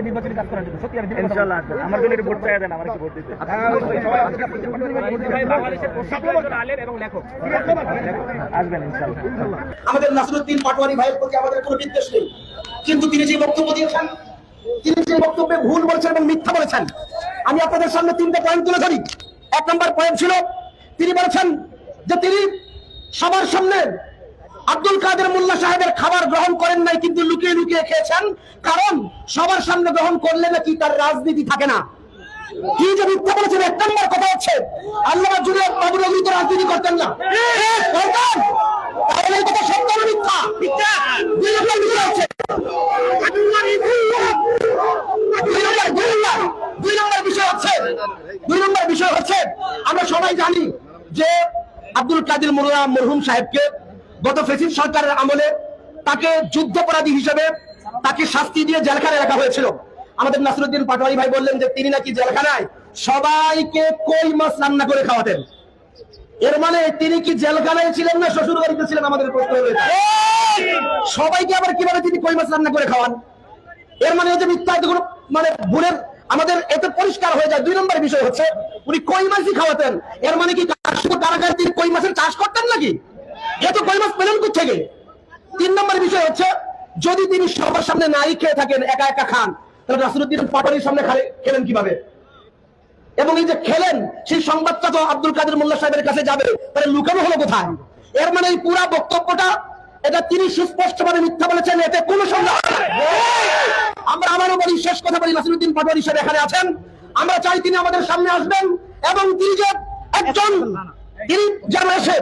নির্বাচনী কাজ করার জন্য সত্যি আমি ইনশাআল্লাহ আমার জন্য ভোট চাই দেন, আমার কি ভোট দিতে আলেম এবং লেখক আসবেন ইনশাআল্লাহ। আমাদের নাসিরউদ্দিন পাটোয়ারি ভাইয়ের প্রতি আমাদের কোনো বিদ্বেষ নেই, কিন্তু তিনি যে বক্তব্য দিয়েছেন, তিনি যে বক্তব্যে ভুল বলেছেন এবং মিথ্যা বলেছেন, আমি আপনাদের সামনে 3টে পয়েন্ট তুলে ধরি। 1 নম্বর পয়েন্ট ছিল, তিনি বলেছেন যে তিনি সবার সামনে আব্দুল কাদের মোল্লা সাহেবের খাবার গ্রহণ করেন নাই, কিন্তু লুকিয়ে লুকিয়ে খেয়েছেন, কারণ সবার সামনে গ্রহণ করলে নাকি তার রাজনীতি থাকে না। কি যে মিথ্যা বলেছেন। 1 নম্বর কথা হচ্ছে আল্লামা জুনায়েদ বাবুনগরী তো রাজনীতি করতেন না, তাহলে এই কথা সত্য না মিথ্যা? 2 নম্বর বিষয় হচ্ছে দুই নম্বর বিষয় হচ্ছে আমরা সবাই জানি যে আব্দুল কাদের মোল্লা মরহুম সাহেবকে গত ফ্যাসিস্ট সরকারের আমলে তাকে যুদ্ধাপরাধী হিসেবে তাকে শাস্তি দিয়ে জেলখানায় রাখা হয়েছিল। আমাদের নাসিরউদ্দিন পাটোয়ারি ভাই বললেন যে তিনি নাকি জেলখানায় সবাইকে কই মাছ রান্না করে খাওয়াতেন। এর মানে তিনি কি জেলখানায় ছিলেন না শ্বশুর বাড়িতে ছিলেন? আমাদের প্রশ্ন হয়েছে সবাইকে আবার কিভাবে তিনি কই মাছ রান্না করে খাওয়ান? এর মানে যে মিথ্যা কোনো মানে ভুলের আমাদের এতে পরিষ্কার হয়ে যায়। 2 নম্বর বিষয় হচ্ছে উনি কই মাছই খাওয়াতেন। এর মানে কি কারাগারে তিনি কই মাছের চাষ করতেন নাকি? এত কই মাছ পেলেন কোথেকে? 3 নম্বর বিষয় হচ্ছে যদি তিনি সবার সামনে নাই খেয়ে থাকেন, একা একা খান, তাহলে নাসিরউদ্দিন পাটোয়ারির সামনে খেলেন কিভাবে? এবং এই যে খেলেন সেই সংবাদটা তো আব্দুল কাদের মোল্লা সাহেবের কাছে যাবে, তাহলে লুকানো হলো কোথায়? এর মানে এই পুরা বক্তব্যটা এটা তিনি সুস্পষ্টভাবে মিথ্যা বলেছেন, এতে কোনো সন্দেহ নেই। আমরা আবারও বলি, শেষ কথা বলি, নাসিরউদ্দিন পাটোয়ারি সাহেব এখানে আছেন, আমরা চাই তিনি আমাদের সামনে আসবেন এবং তিনি যে একজন তিনি যেন এসে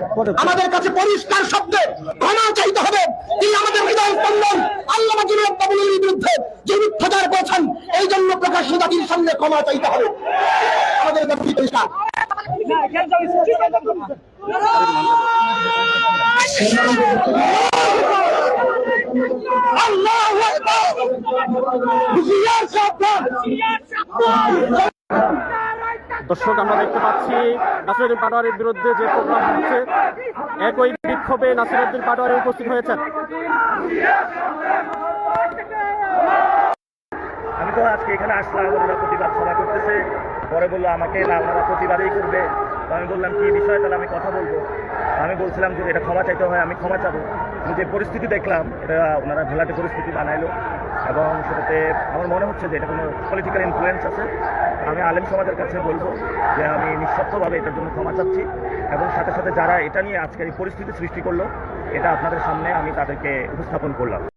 আমাদের কাছে পরিষ্কার শব্দে ক্ষমা চাইতে হবে। তিনি আমাদের হৃদয় স্পন্দন আল্লামা জুনায়েদ বাবুনগরীর বিরুদ্ধে যে মিথ্যাচার করেছেন, এই জন্য প্রকাশ্য জাতির সামনে ক্ষমা চাইতে হবে। আমাদের কাছে পরিষ্কার। আল্লাহু আকবার। দর্শক, আমরা দেখতে পাচ্ছি নাসিরউদ্দিন পাটোয়ারির বিরুদ্ধে যে প্রোগ্রাম হচ্ছে, একই বিক্ষোভে নাসিরউদ্দিন পাটোয়ারি উপস্থিত হয়েছেন। আমি তো আজকে এখানে আসলাম, ওনারা প্রতিবাদ সভা করতেছে, পরে বললো আমাকে না ওনারা প্রতিবাদই করবে। তো আমি বললাম কি বিষয়, তাহলে আমি কথা বলবো। আমি বলছিলাম যে এটা ক্ষমা চাইতে হয়, আমি ক্ষমা চাবো। যে পরিস্থিতি দেখলাম, এটা ওনারা ঘোলাটে পরিস্থিতি বানাইলো এবং সেটাতে আমার মনে হচ্ছে যে এটা কোনো পলিটিক্যাল ইনফ্লুয়েন্স আছে। আমি আলেম সমাজের কাছে বলবো যে আমি নিঃস্বার্থভাবে এটার জন্য ক্ষমা চাচ্ছি এবং সাথে সাথে যারা এটা নিয়ে আজকের এই পরিস্থিতি সৃষ্টি করলো, এটা আপনাদের সামনে আমি তাদেরকে উপস্থাপন করলাম।